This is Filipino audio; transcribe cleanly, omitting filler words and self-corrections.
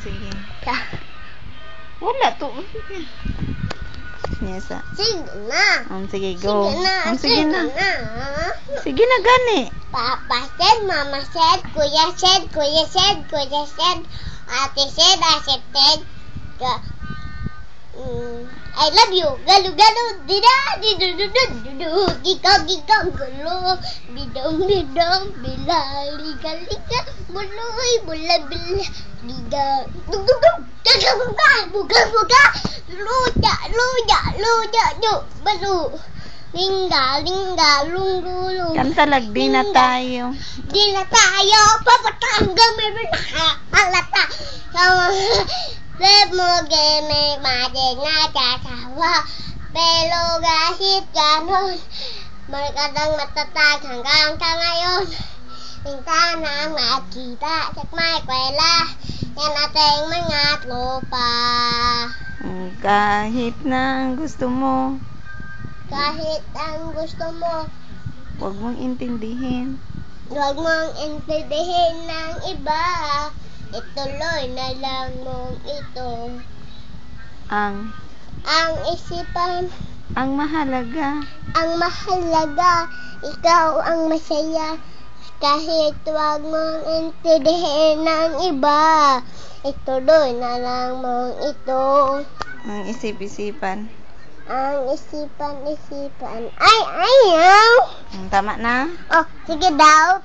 Sige. Wala to. Yes. Sige na. Sige, go. Sige na. Sige na, gani. Papa said, Mama said, Kuya said, Kuya said, Kuya said, Ate said, Ate said, I love you. Galu, galu, dida, didu, didu, didu, gika, gika, galu, bidong, bidong, bila, liga, liga, buloy, bula, bila, giga, dug, dug, dug, daga, buga, buga, buga, luja, luja, luja, dug, balu, lingga, lingga, lunggu, lunggu. Kanta lag, di na tayo. Di na tayo, papatanggal, meron na halata. Mo game mating na kasawa pero kahit ganon magandang matatag hanggang sa ngayon minsan na makita sa may kwela yan ating mga tropa kahit na gusto mo kahit ang gusto mo huwag mong intindihin ng iba ituloy na lang mong ito. Ang isipan. Ang mahalaga. Ang mahalaga. Ikaw ang masaya. Kahit wag mong intindihin ng iba. Ituloy na lang mong ito. Ang isip-isipan. Ang isipan. Ay, ayaw. Tama na? Oh, sige daw.